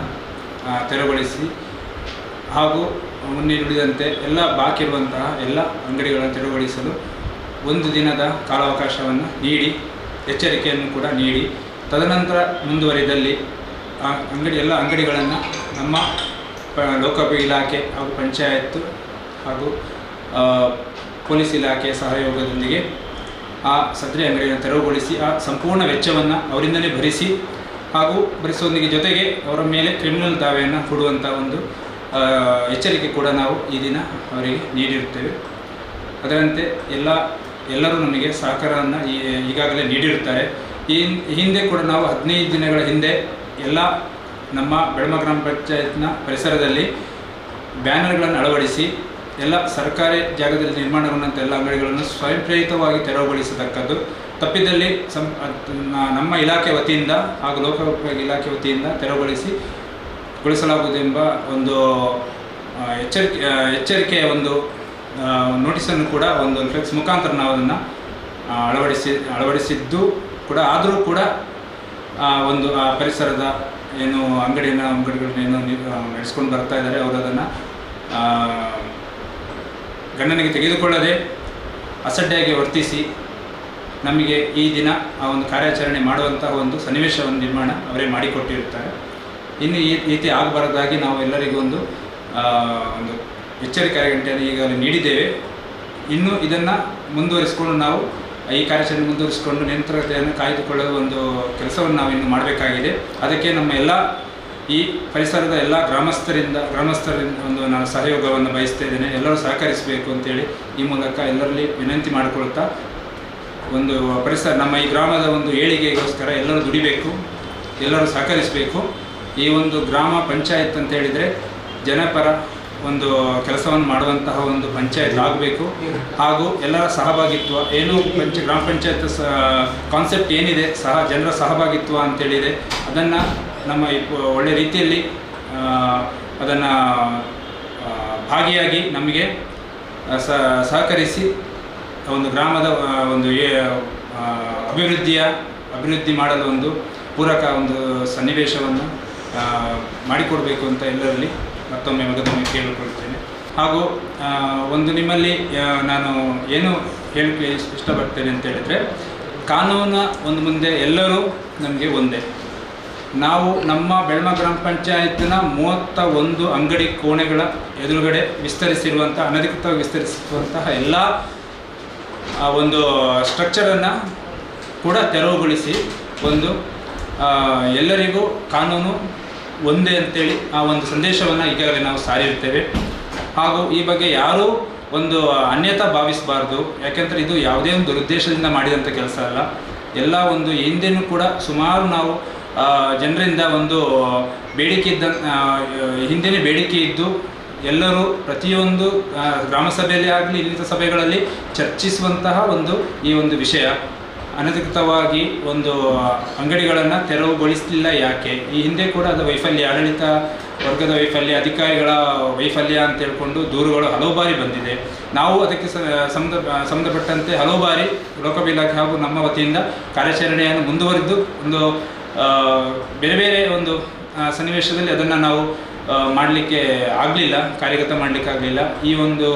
ತೆರವುಗೊಳಿಸಿ ಹಾಗೂ ಮುನ್ನುಡಿದಂತೆ ಎಲ್ಲ ಬಾಕಿ ಇರುವಂತಹ ಎಲ್ಲ ಅಂಗಡಿಗಳನ್ನು ತೆರವುಗೊಳಿಸಲು ಒಂದು ದಿನದ ಕಾಲಾವಕಾಶವನ್ನು ನೀಡಿ ಎಚ್ಚರಿಕೆಯನ್ನು ಕೂಡ ನೀಡಿ ತದನಂತರ ಮುಂದುವರಿದಲ್ಲಿ ಎಲ್ಲ ಅಂಗಡಿಗಳನ್ನು ನಮ್ಮ ಲೋಕೋಪಯೋಗಿ ಇಲಾಖೆ ಹಾಗೂ ಪಂಚಾಯತ್ ಹಾಗೂ ಪೊಲೀಸ್ ಇಲಾಖೆಯ ಸಹಯೋಗದೊಂದಿಗೆ ಆ ಸದರಿ ಅಂಗಡಿಯನ್ನು ತೆರವುಗೊಳಿಸಿ ಆ ಸಂಪೂರ್ಣ ವೆಚ್ಚವನ್ನು ಅವರಿಂದಲೇ ಭರಿಸಿ ಹಾಗೂ ಭರಿಸುವುದಕ್ಕೆ ಜೊತೆಗೆ ಅವರ ಮೇಲೆ ಕ್ರಿಮಿನಲ್ ದಾವೆಯನ್ನು ಕೊಡುವಂಥ ಒಂದು ಎಚ್ಚರಿಕೆ ಕೂಡ ನಾವು ಈ ದಿನ ಅವರಿಗೆ ನೀಡಿರುತ್ತೇವೆ. ಅದರಂತೆ ಎಲ್ಲರೂ ನಮಗೆ ಸಹಕಾರವನ್ನು ಈಗಾಗಲೇ ನೀಡಿರುತ್ತಾರೆ. ಈ ಹಿಂದೆ ಕೂಡ ನಾವು 15 ದಿನಗಳ ಹಿಂದೆ ಎಲ್ಲ ನಮ್ಮ ಬೆಳ್ಮ ಗ್ರಾಮ ಪಂಚಾಯತ್ನ ಪರಿಸರದಲ್ಲಿ ಬ್ಯಾನರ್ಗಳನ್ನು ಅಳವಡಿಸಿ ಎಲ್ಲ ಸರ್ಕಾರಿ ಜಾಗದಲ್ಲಿ ನಿರ್ಮಾಣಗೊಂಡಂಥ ಎಲ್ಲ ಅಂಗಡಿಗಳನ್ನು ಸ್ವಯಂ ಪ್ರೇರಿತವಾಗಿ ತೆರವುಗೊಳಿಸತಕ್ಕದ್ದು ತಪ್ಪಿದಲ್ಲಿ ನಮ್ಮ ಇಲಾಖೆ ವತಿಯಿಂದ ಹಾಗೂ ಲೋಕೋಪಯೋಗಿ ಇಲಾಖೆ ವತಿಯಿಂದ ತೆರವುಗೊಳಿಸಲಾಗುವುದೆಂಬ ಒಂದು ಎಚ್ಚರಿಕೆಯ ಒಂದು ನೋಟಿಸನ್ನು ಕೂಡ ಒಂದು ಫ್ಲೆಕ್ಸ್ ಮುಖಾಂತರ ನಾವು ಅದನ್ನು ಅಳವಡಿಸಿದ್ದು ಕೂಡ ಆದರೂ ಕೂಡ ಒಂದು ಆ ಪರಿಸರದ ಏನು ಅಂಗಡಿಗಳನ್ನೇನು ನಡೆಸ್ಕೊಂಡು ಬರ್ತಾ ಇದ್ದಾರೆ ಅವರು ಅದನ್ನು ಗಣನೆಗೆ ತೆಗೆದುಕೊಳ್ಳದೆ ಅಸಡ್ಡೆಯಾಗಿ ವರ್ತಿಸಿ ನಮಗೆ ಈ ದಿನ ಆ ಒಂದು ಕಾರ್ಯಾಚರಣೆ ಮಾಡುವಂತಹ ಒಂದು ಸನ್ನಿವೇಶವನ್ನು ನಿರ್ಮಾಣ ಅವರೇ ಮಾಡಿಕೊಟ್ಟಿರುತ್ತಾರೆ. ಇನ್ನು ಈ ರೀತಿ ಆಗಬಾರದಾಗಿ ನಾವು ಎಲ್ಲರಿಗೂ ಒಂದು ಎಚ್ಚರಿಕೆ ಗಂಟೆಯನ್ನು ಈಗಾಗಲೇ ನೀಡಿದ್ದೇವೆ. ಇನ್ನು ಇದನ್ನು ಮುಂದುವರಿಸಿಕೊಂಡು ನಾವು ಈ ಕಾರ್ಯಾಚರಣೆ ಮುಂದುವರಿಸಿಕೊಂಡು ನಿರಂತರತೆಯನ್ನು ಕಾಯ್ದುಕೊಳ್ಳುವ ಒಂದು ಕೆಲಸವನ್ನು ನಾವು ಇನ್ನು ಮಾಡಬೇಕಾಗಿದೆ. ಅದಕ್ಕೆ ನಮ್ಮ ಎಲ್ಲ ಈ ಪರಿಸರದ ಎಲ್ಲ ಗ್ರಾಮಸ್ಥರಿಂದ ಒಂದು ನಾನು ಸಹಯೋಗವನ್ನು ಬಯಸ್ತಾ ಇದ್ದೇನೆ. ಎಲ್ಲರೂ ಸಹಕರಿಸಬೇಕು ಅಂತೇಳಿ ಈ ಮೂಲಕ ಎಲ್ಲರಲ್ಲಿ ವಿನಂತಿ ಮಾಡಿಕೊಳ್ಳುತ್ತಾ ಒಂದು ಪರಿಸರ, ನಮ್ಮ ಈ ಗ್ರಾಮದ ಒಂದು ಏಳಿಗೆಗೋಸ್ಕರ ಎಲ್ಲರೂ ದುಡಿಬೇಕು, ಎಲ್ಲರೂ ಸಹಕರಿಸಬೇಕು. ಈ ಒಂದು ಗ್ರಾಮ ಪಂಚಾಯತ್ ಅಂತ ಹೇಳಿದರೆ ಜನಪರ ಒಂದು ಕೆಲಸವನ್ನು ಮಾಡುವಂತಹ ಒಂದು ಪಂಚಾಯತ್ ಆಗಬೇಕು. ಹಾಗೂ ಎಲ್ಲರ ಸಹಭಾಗಿತ್ವ ಏನು ಗ್ರಾಮ ಪಂಚಾಯತ್ ಕಾನ್ಸೆಪ್ಟ್ ಏನಿದೆ, ಜನರ ಸಹಭಾಗಿತ್ವ ಅಂತೇಳಿದೆ, ಅದನ್ನು ನಮ್ಮ ಒಳ್ಳೆ ರೀತಿಯಲ್ಲಿ ಅದನ್ನು ಭಾಗಿಯಾಗಿ ನಮಗೆ ಸಹಕರಿಸಿ ಒಂದು ಗ್ರಾಮದ ಒಂದು ಅಭಿವೃದ್ಧಿ ಮಾಡಲು ಒಂದು ಪೂರಕ ಒಂದು ಸನ್ನಿವೇಶವನ್ನು ಮಾಡಿಕೊಡಬೇಕು ಅಂತ ಎಲ್ಲರಲ್ಲಿ ಮತ್ತೊಮ್ಮೆ ಕೇಳಿಕೊಳ್ಳುತ್ತೇನೆ. ಹಾಗೂ ಒಂದು ನಿಮ್ಮಲ್ಲಿ ನಾನು ಏನು ಹೇಳಕ್ಕೆ ಇಷ್ಟಪಡ್ತೇನೆ ಅಂತ ಹೇಳಿದರೆ, ಕಾನೂನ ಒಂದು ಮುಂದೆ ಎಲ್ಲರೂ ನಮಗೆ ಒಂದೇ. ನಾವು ನಮ್ಮ ಬೆಳ್ಮ ಗ್ರಾಮ ಪಂಚಾಯತ್ನ 31 ಅಂಗಡಿ ಕೋಣೆಗಳ ಎದುರುಗಡೆ ಅನಧಿಕೃತವಾಗಿ ವಿಸ್ತರಿಸಿರುವಂತಹ ಎಲ್ಲ ಒಂದು ಸ್ಟ್ರಕ್ಚರನ್ನು ಕೂಡ ತೆರವುಗೊಳಿಸಿ ಒಂದು ಎಲ್ಲರಿಗೂ ಕಾನೂನು ಒಂದೇ ಅಂತೇಳಿ ಆ ಒಂದು ಸಂದೇಶವನ್ನು ಈಗಾಗಲೇ ನಾವು ಸಾರಿರ್ತೇವೆ. ಹಾಗೂ ಈ ಬಗ್ಗೆ ಯಾರೂ ಒಂದು ಅನ್ಯತಾ ಭಾವಿಸಬಾರ್ದು. ಯಾಕೆಂದರೆ ಇದು ಯಾವುದೇ ಒಂದು ದುರುದ್ದೇಶದಿಂದ ಮಾಡಿದಂಥ ಕೆಲಸ ಅಲ್ಲ. ಎಲ್ಲ ಒಂದು ಹಿಂದೆನೂ ಕೂಡ ಸುಮಾರು ನಾವು ಜನರಿಂದ ಒಂದು ಬೇಡಿಕೆ ಹಿಂದೆಯೇ ಬೇಡಿಕೆ ಇದ್ದು ಎಲ್ಲರೂ ಪ್ರತಿಯೊಂದು ಗ್ರಾಮ ಸಭೆಯಲ್ಲಿ ಆಗಲಿ ಇನ್ನಿತರ ಸಭೆಗಳಲ್ಲಿ ಚರ್ಚಿಸುವಂತಹ ಈ ಒಂದು ವಿಷಯ. ಅನಧಿಕೃತವಾಗಿ ಒಂದು ಅಂಗಡಿಗಳನ್ನು ತೆರವುಗೊಳಿಸಲಿಲ್ಲ ಯಾಕೆ? ಈ ಹಿಂದೆ ಕೂಡ ಅದು ವೈಫಲ್ಯ, ಆಡಳಿತ ವರ್ಗದ ವೈಫಲ್ಯ, ಅಧಿಕಾರಿಗಳ ವೈಫಲ್ಯ ಅಂತ ಹೇಳ್ಕೊಂಡು ದೂರುಗಳು ಹಲವು ಬಾರಿ ಬಂದಿದೆ. ನಾವು ಅದಕ್ಕೆ ಸಂಬಂಧಪಟ್ಟಂತೆ ಹಲವು ಬಾರಿ ಲೋಕೋಪಯೋಗಿ ಇಲಾಖೆ ಹಾಗೂ ನಮ್ಮ ವತಿಯಿಂದ ಕಾರ್ಯಾಚರಣೆಯನ್ನು ಮುಂದುವರಿದು ಒಂದು ಬೇರೆ ಬೇರೆ ಒಂದು ಸನ್ನಿವೇಶದಲ್ಲಿ ಅದನ್ನು ನಾವು ಮಾಡಲಿಕ್ಕೆ ಆಗಲಿಲ್ಲ, ಕಾರ್ಯಗತ ಮಾಡಲಿಕ್ಕೆ ಆಗಲಿಲ್ಲ. ಈ ಒಂದು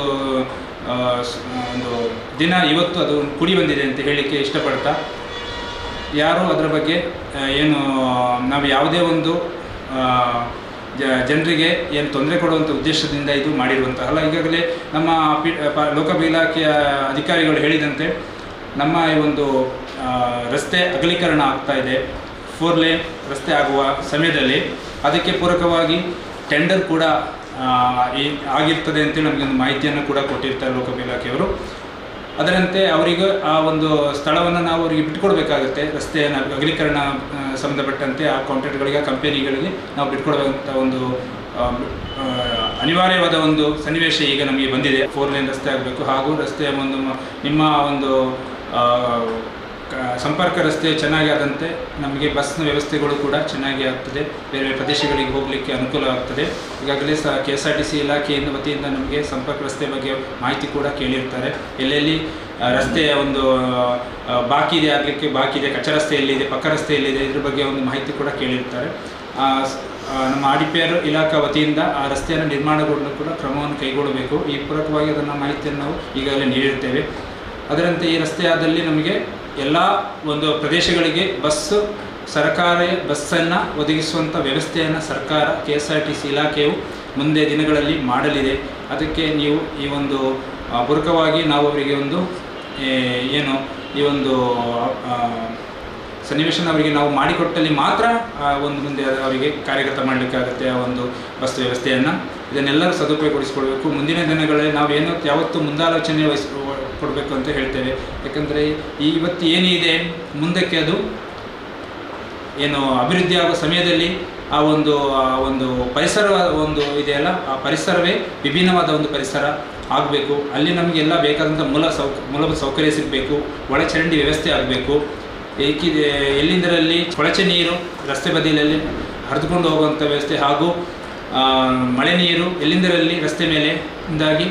ದಿನ ಇವತ್ತು ಅದು ಕುಡಿ ಬಂದಿದೆ ಅಂತ ಹೇಳಲಿಕ್ಕೆ ಇಷ್ಟಪಡ್ತಾ, ಯಾರು ಅದರ ಬಗ್ಗೆ ಏನು ನಾವು ಯಾವುದೇ ಒಂದು ಜನರಿಗೆ ಏನು ತೊಂದರೆ ಕೊಡುವಂಥ ಉದ್ದೇಶದಿಂದ ಇದು ಮಾಡಿರುವಂತಹಲ್ಲ. ಈಗಾಗಲೇ ನಮ್ಮ ಲೋಕೋಪಯೋಗಿ ಇಲಾಖೆಯ ಅಧಿಕಾರಿಗಳು ಹೇಳಿದಂತೆ ನಮ್ಮ ಈ ಒಂದು ರಸ್ತೆ ಅಗಲೀಕರಣ ಆಗ್ತಾ ಇದೆ. 4 ಲೇನ್ ರಸ್ತೆ ಆಗುವ ಸಮಯದಲ್ಲಿ ಅದಕ್ಕೆ ಪೂರಕವಾಗಿ ಟೆಂಡರ್ ಕೂಡ ಆಗಿರ್ತದೆ ಅಂತೇಳಿ ನಮಗೊಂದು ಮಾಹಿತಿಯನ್ನು ಕೂಡ ಕೊಟ್ಟಿರ್ತಾರೆ ಲೋಕೋಪಯೋಗಿ ಇಲಾಖೆಯವರು. ಅದರಂತೆ ಅವರಿಗೆ ಆ ಒಂದು ಸ್ಥಳವನ್ನು ನಾವು ಅವರಿಗೆ ಬಿಟ್ಟುಕೊಡ್ಬೇಕಾಗುತ್ತೆ. ರಸ್ತೆಯನ್ನು ಅಗಲೀಕರಣ ಸಂಬಂಧಪಟ್ಟಂತೆ ಆ ಕಾಂಟ್ರಾಕ್ಟ್ಗಳಿಗೆ, ಕಂಪನಿಗಳಿಗೆ ನಾವು ಬಿಟ್ಕೊಡುವಂಥ ಒಂದು ಅನಿವಾರ್ಯವಾದ ಒಂದು ಸನ್ನಿವೇಶ ಈಗ ನಮಗೆ ಬಂದಿದೆ. 4 ಲೇನ್ ರಸ್ತೆ ಆಗಬೇಕು. ಹಾಗೂ ರಸ್ತೆಯ ಒಂದು ನಿಮ್ಮ ಒಂದು ಸಂಪರ್ಕ ರಸ್ತೆ ಚೆನ್ನಾಗಿ ಆದಂತೆ ನಮಗೆ ಬಸ್ನ ವ್ಯವಸ್ಥೆಗಳು ಕೂಡ ಚೆನ್ನಾಗಿ ಆಗ್ತದೆ. ಬೇರೆ ಬೇರೆ ಪ್ರದೇಶಗಳಿಗೆ ಹೋಗಲಿಕ್ಕೆ ಅನುಕೂಲ ಆಗ್ತದೆ. ಈಗಾಗಲೇ KSRTC ಇಲಾಖೆಯಿಂದ ವತಿಯಿಂದ ನಮಗೆ ಸಂಪರ್ಕ ರಸ್ತೆ ಬಗ್ಗೆ ಮಾಹಿತಿ ಕೂಡ ಕೇಳಿರ್ತಾರೆ. ಎಲ್ಲೆಲ್ಲಿ ರಸ್ತೆಯ ಒಂದು ಬಾಕಿ ಇದೆ, ಕಚ್ಚಾ ರಸ್ತೆ ಎಲ್ಲಿದೆ, ಪಕ್ಕ ರಸ್ತೆ ಎಲ್ಲಿದೆ, ಇದ್ರ ಬಗ್ಗೆ ಒಂದು ಮಾಹಿತಿ ಕೂಡ ಕೇಳಿರ್ತಾರೆ. ನಮ್ಮ RDPR ಇಲಾಖಾ ವತಿಯಿಂದ ಆ ರಸ್ತೆಯನ್ನು ನಿರ್ಮಾಣಗೊಳ್ಳಲು ಕೂಡ ಕ್ರಮವನ್ನು ಕೈಗೊಳ್ಳಬೇಕು. ಈ ಪೂರಕವಾಗಿ ಅದನ್ನು ಮಾಹಿತಿಯನ್ನು ನಾವು ಈಗಾಗಲೇ ನೀಡಿರ್ತೇವೆ. ಅದರಂತೆ ಈ ರಸ್ತೆಯಾದಲ್ಲಿ ನಮಗೆ ಎಲ್ಲ ಒಂದು ಪ್ರದೇಶಗಳಿಗೆ ಸರ್ಕಾರಿ ಬಸ್ಸನ್ನು ಒದಗಿಸುವಂಥ ವ್ಯವಸ್ಥೆಯನ್ನು ಸರ್ಕಾರ KSRTC ಇಲಾಖೆಯು ಮುಂದೆ ದಿನಗಳಲ್ಲಿ ಮಾಡಲಿದೆ. ಅದಕ್ಕೆ ನೀವು ಈ ಒಂದು ಪೂರಕವಾಗಿ ನಾವು ಅವರಿಗೆ ಒಂದು ಏನು ಈ ಒಂದು ಸನ್ನಿವೇಶನ ಅವರಿಗೆ ನಾವು ಮಾಡಿಕೊಟ್ಟಲ್ಲಿ ಮಾತ್ರ ಒಂದು ಮುಂದೆ ಅವರಿಗೆ ಕಾರ್ಯಗತ ಮಾಡಲಿಕ್ಕಾಗುತ್ತೆ ಆ ಒಂದು ಬಸ್ ವ್ಯವಸ್ಥೆಯನ್ನು. ಇದನ್ನೆಲ್ಲರೂ ಸದುಪಯೋಗಪಡಿಸಿಕೊಳ್ಬೇಕು. ಮುಂದಿನ ದಿನಗಳಲ್ಲಿ ನಾವೇನು ಯಾವತ್ತೂ ಮುಂದಾಲೋಚನೆ ಕೊಡಬೇಕು ಅಂತ ಹೇಳ್ತೇವೆ. ಯಾಕಂದರೆ ಇವತ್ತು ಏನಿದೆ ಮುಂದಕ್ಕೆ ಅದು ಏನು ಅಭಿವೃದ್ಧಿ ಆಗುವ ಸಮಯದಲ್ಲಿ ಆ ಒಂದು ಪರಿಸರ ಒಂದು ಇದೆಯಲ್ಲ, ಆ ಪರಿಸರವೇ ವಿಭಿನ್ನವಾದ ಒಂದು ಪರಿಸರ ಆಗಬೇಕು. ಅಲ್ಲಿ ನಮಗೆಲ್ಲ ಬೇಕಾದಂಥ ಮೂಲಭೂತ ಸೌಕರ್ಯ ಸಿಗಬೇಕು. ಒಳಚರಂಡಿ ವ್ಯವಸ್ಥೆ ಆಗಬೇಕು. ಎಲ್ಲಿಂದರಲ್ಲಿ ಕೊಳಚೆ ನೀರು ರಸ್ತೆ ಬದಿಯಲ್ಲಿ ಹರಿದುಕೊಂಡು ಹೋಗುವಂಥ ವ್ಯವಸ್ಥೆ ಹಾಗೂ ಮಳೆ ನೀರು ಎಲ್ಲಿಂದರಲ್ಲಿ ರಸ್ತೆ ಮೇಲೆ ಇಂದಾಗಿ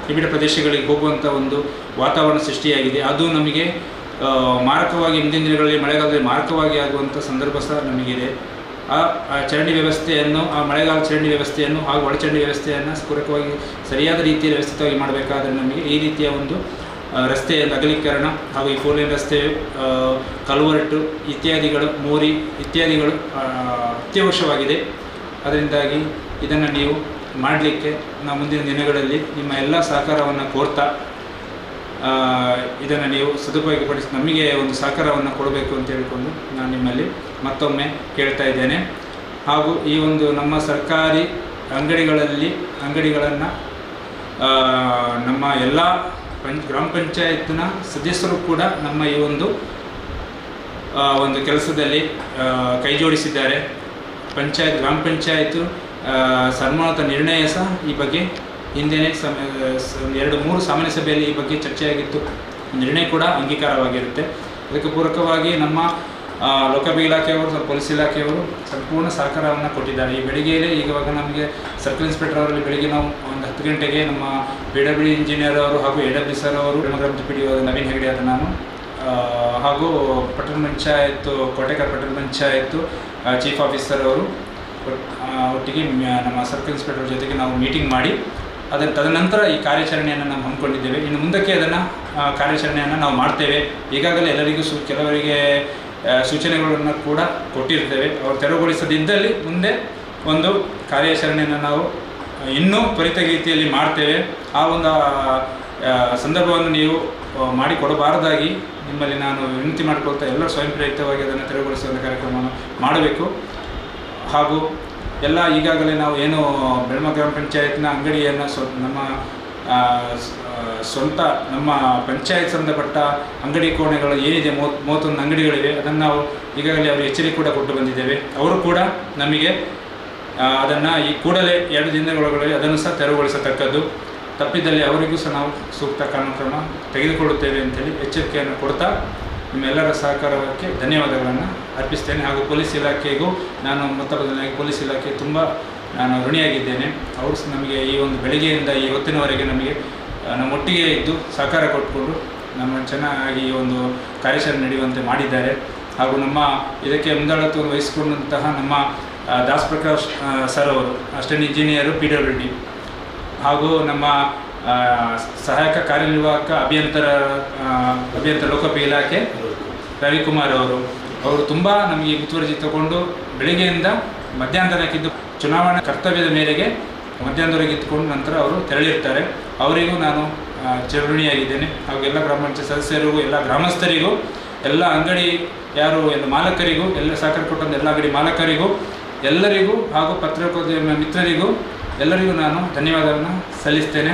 ನಿಬಿಡ ಪ್ರದೇಶಗಳಿಗೆ ಹೋಗುವಂಥ ಒಂದು ವಾತಾವರಣ ಸೃಷ್ಟಿಯಾಗಿದೆ. ಅದು ನಮಗೆ ಮಾರಕವಾಗಿ ಮುಂದಿನ ದಿನಗಳಲ್ಲಿ ಮಳೆಗಾಲದಲ್ಲಿ ಮಾರಕವಾಗಿ ಆಗುವಂಥ ಸಂದರ್ಭ ಸಹ ನಮಗಿದೆ. ಆ ಚರಂಡಿ ವ್ಯವಸ್ಥೆಯನ್ನು, ಆ ಮಳೆಗಾಲ ಚರಂಡಿ ವ್ಯವಸ್ಥೆಯನ್ನು ಹಾಗೂ ಒಳಚರಂಡಿ ವ್ಯವಸ್ಥೆಯನ್ನು ಪೂರಕವಾಗಿ ಸರಿಯಾದ ರೀತಿಯಲ್ಲಿ ವ್ಯವಸ್ಥಿತವಾಗಿ ಮಾಡಬೇಕಾದ್ರೆ ನಮಗೆ ಈ ರೀತಿಯ ಒಂದು ರಸ್ತೆಯ ಅಗಲೀಕರಣ ಹಾಗೂ ಈ 4 ಲೇನ್ ರಸ್ತೆ, ಕಲ್ವರ್ಟು ಇತ್ಯಾದಿಗಳು, ಮೋರಿ ಇತ್ಯಾದಿಗಳು ಅತ್ಯವಶ್ಯವಾಗಿದೆ. ಅದರಿಂದಾಗಿ ಇದನ್ನು ನೀವು ಮಾಡಲಿಕ್ಕೆ ನಾವು ಮುಂದಿನ ದಿನಗಳಲ್ಲಿ ನಿಮ್ಮ ಎಲ್ಲ ಸಹಕಾರವನ್ನು ಕೋರ್ತಾ ಇದನ್ನು ನೀವು ಸದುಪಯೋಗಪಡಿಸಿ ನಮಗೆ ಒಂದು ಸಹಕಾರವನ್ನು ಕೊಡಬೇಕು ಅಂತ ಹೇಳಿಕೊಂಡು ನಾನು ನಿಮ್ಮಲ್ಲಿ ಮತ್ತೊಮ್ಮೆ ಕೇಳ್ತಾ ಇದ್ದೇನೆ. ಹಾಗೂ ಈ ಒಂದು ನಮ್ಮ ಸರ್ಕಾರಿ ಅಂಗಡಿಗಳನ್ನು ನಮ್ಮ ಎಲ್ಲ ಗ್ರಾಮ ಪಂಚಾಯತ್ನ ಸದಸ್ಯರು ಕೂಡ ನಮ್ಮ ಈ ಒಂದು ಕೆಲಸದಲ್ಲಿ ಕೈ ಜೋಡಿಸಿದ್ದಾರೆ. ಗ್ರಾಮ ಪಂಚಾಯತ್ ಸನ್ಮಾನಿತ ನಿರ್ಣಯ ಸಹ ಈ ಬಗ್ಗೆ ಹಿಂದೆಯೇ 2-3 ಸಾಮಾನ್ಯ ಸಭೆಯಲ್ಲಿ ಈ ಬಗ್ಗೆ ಚರ್ಚೆಯಾಗಿತ್ತು. ನಿರ್ಣಯ ಕೂಡ ಅಂಗೀಕಾರವಾಗಿರುತ್ತೆ. ಅದಕ್ಕೆ ಪೂರಕವಾಗಿ ನಮ್ಮ ಲೋಕಾಭಿವೃದ್ಧಿ ಇಲಾಖೆಯವರು, ಪೊಲೀಸ್ ಇಲಾಖೆಯವರು ಸಂಪೂರ್ಣ ಸಹಕಾರವನ್ನು ಕೊಟ್ಟಿದ್ದಾರೆ. ಈ ಬೆಳಿಗ್ಗೆಯೇ ಈವಾಗ ನಮಗೆ ಸರ್ಕಲ್ ಇನ್ಸ್ಪೆಕ್ಟರ್ ಅವರಲ್ಲಿ ಬೆಳಿಗ್ಗೆ ನಾವು ಒಂದು 10 ಗಂಟೆಗೆ ನಮ್ಮ PW ಇಂಜಿನಿಯರ್ ಅವರು ಹಾಗೂ AW ಸರ್ ಅವರು, PDO ನವೀನ್ ಹೆಗಡೆ ಆದ ನಾನು, ಹಾಗೂ ಪಟ್ಟಣ ಪಂಚಾಯತ್ ಕೋಟೆಕರ್ ಪಟ್ಟಣ ಪಂಚಾಯತ್ ಚೀಫ್ ಆಫೀಸರ್ ಅವರು ಒಟ್ಟಿಗೆ ನಮ್ಮ ಸರ್ಕಲ್ ಇನ್ಸ್ಪೆಕ್ಟರ್ ಜೊತೆಗೆ ನಾವು ಮೀಟಿಂಗ್ ಮಾಡಿ ತದನಂತರ ಈ ಕಾರ್ಯಾಚರಣೆಯನ್ನು ನಾವು ಹಮ್ಮಿಕೊಂಡಿದ್ದೇವೆ. ಇನ್ನು ಮುಂದಕ್ಕೆ ಅದನ್ನು ಕಾರ್ಯಾಚರಣೆಯನ್ನು ನಾವು ಮಾಡ್ತೇವೆ. ಈಗಾಗಲೇ ಎಲ್ಲರಿಗೂ ಕೆಲವರಿಗೆ ಸೂಚನೆಗಳನ್ನು ಕೂಡ ಕೊಟ್ಟಿರ್ತೇವೆ. ಅವರು ತೆರವುಗೊಳಿಸದಿದ್ದಲ್ಲಿ ಮುಂದೆ ಒಂದು ಕಾರ್ಯಾಚರಣೆಯನ್ನು ನಾವು ಇನ್ನೂ ತ್ವರಿತಗತಿಯಲ್ಲಿ ಮಾಡ್ತೇವೆ. ಆ ಒಂದು ಸಂದರ್ಭವನ್ನು ನೀವು ಮಾಡಿಕೊಡಬಾರದಾಗಿ ನಿಮ್ಮಲ್ಲಿ ನಾನು ವಿನಂತಿ ಮಾಡಿಕೊಳ್ತಾ ಎಲ್ಲರೂ ಸ್ವಯಂ ಪ್ರೇರಿತವಾಗಿ ಅದನ್ನು ತೆರವುಗೊಳಿಸುವಂಥ ಕಾರ್ಯಕ್ರಮವನ್ನು ಮಾಡಬೇಕು. ಹಾಗೂ ಎಲ್ಲ ಈಗಾಗಲೇ ನಾವು ಏನು ಬೆಳಮ ಗ್ರಾಮ ಪಂಚಾಯತ್ನ ಅಂಗಡಿಯನ್ನು ನಮ್ಮ ಸ್ವಂತ ನಮ್ಮ ಪಂಚಾಯತ್ ಸಂಬಂಧಪಟ್ಟ ಅಂಗಡಿ ಕೋಣೆಗಳು ಏನಿದೆ 31 ಅಂಗಡಿಗಳಿವೆ, ಅದನ್ನು ನಾವು ಈಗಾಗಲೇ ಅವರು ಎಚ್ಚರಿಕೆ ಕೂಡ ಕೊಟ್ಟು ಬಂದಿದ್ದೇವೆ. ಅವರು ಕೂಡ ನಮಗೆ ಅದನ್ನು ಈ ಕೂಡಲೇ 2 ದಿನಗಳೊಳಗೆ ಅದನ್ನು ಸಹ ತೆರವುಗೊಳಿಸತಕ್ಕದ್ದು. ತಪ್ಪಿದ್ದಲ್ಲಿ ಅವರಿಗೂ ಸಹ ನಾವು ಸೂಕ್ತ ಕಾನೂನು ಕ್ರಮ ತೆಗೆದುಕೊಳ್ಳುತ್ತೇವೆ ಅಂತೇಳಿ ಎಚ್ಚರಿಕೆಯನ್ನು ಕೊಡ್ತಾ ನಿಮ್ಮೆಲ್ಲರ ಸಹಕಾರಕ್ಕೆ ಧನ್ಯವಾದಗಳನ್ನು ಅರ್ಪಿಸ್ತೇನೆ. ಹಾಗೂ ಪೊಲೀಸ್ ಇಲಾಖೆಗೂ ನಾನು ಮೊದಲನೇದಾಗಿ ಪೊಲೀಸ್ ಇಲಾಖೆ ತುಂಬ ನಾನು ಋಣಿಯಾಗಿದ್ದೇನೆ. ಅವರು ಸಹ ನಮಗೆ ಈ ಒಂದು ಬೆಳಗ್ಗೆಯಿಂದ ಈ ಹೊತ್ತಿನವರೆಗೆ ನಮಗೆ ನಮ್ಮೊಟ್ಟಿಗೆ ಇದ್ದು ಸಹಕಾರ ಕೊಟ್ಟುಕೊಂಡು ನಮ್ಮ ಚೆನ್ನಾಗಿ ಈ ಒಂದು ಕಾರ್ಯಾಚರಣೆ ನಡೆಯುವಂತೆ ಮಾಡಿದ್ದಾರೆ. ಹಾಗೂ ನಮ್ಮ ಇದಕ್ಕೆ ಮುಂದಾಳತ್ವವನ್ನು ವಹಿಸಿಕೊಂಡಂತಹ ನಮ್ಮ ದಾಸ್ ಪ್ರಕಾಶ್ ಸರ್ ಅವರು ಅಸಿಸ್ಟೆಂಟ್ ಇಂಜಿನಿಯರು PWD, ಹಾಗೂ ನಮ್ಮ ಸಹಾಯಕ ಕಾರ್ಯನಿರ್ವಾಹಕ ಅಭಿಯಂತರ ಲೋಕೋಪಯೋಗಿ ಇಲಾಖೆ ರವಿಕುಮಾರ್ ಅವರು ತುಂಬ ನಮಗೆ ಮುತುವರ್ಜಿ ತಗೊಂಡು ಬೆಳಗ್ಗೆಯಿಂದ ಮಧ್ಯಾಹ್ನ ತನಕಿದ್ದು ಚುನಾವಣಾ ಕರ್ತವ್ಯದ ಮೇರೆಗೆ ಮಧ್ಯಾಹ್ನದವರೆಗೆ ಇದ್ದುಕೊಂಡು ನಂತರ ಅವರು ತೆರಳಿರ್ತಾರೆ. ಅವರಿಗೂ ನಾನು ಚಿರಋಣಿಯಾಗಿದ್ದೇನೆ. ಹಾಗೂ ಎಲ್ಲ ಗ್ರಾಮ ಪಂಚಾಯತ್ ಸದಸ್ಯರಿಗೂ, ಎಲ್ಲ ಗ್ರಾಮಸ್ಥರಿಗೂ, ಎಲ್ಲ ಅಂಗಡಿ ಎಲ್ಲ ಮಾಲಕರಿಗೂ, ಎಲ್ಲ ಸಹಕಾರ ಕೊಟ್ಟಂಥ ಎಲ್ಲ ಅಂಗಡಿ ಮಾಲಕರಿಗೂ, ಎಲ್ಲರಿಗೂ ಹಾಗೂ ಪತ್ರಿಕೋದ್ಯಮ ಮಿತ್ರರಿಗೂ ಎಲ್ಲರಿಗೂ ನಾನು ಧನ್ಯವಾದವನ್ನು ಸಲ್ಲಿಸ್ತೇನೆ.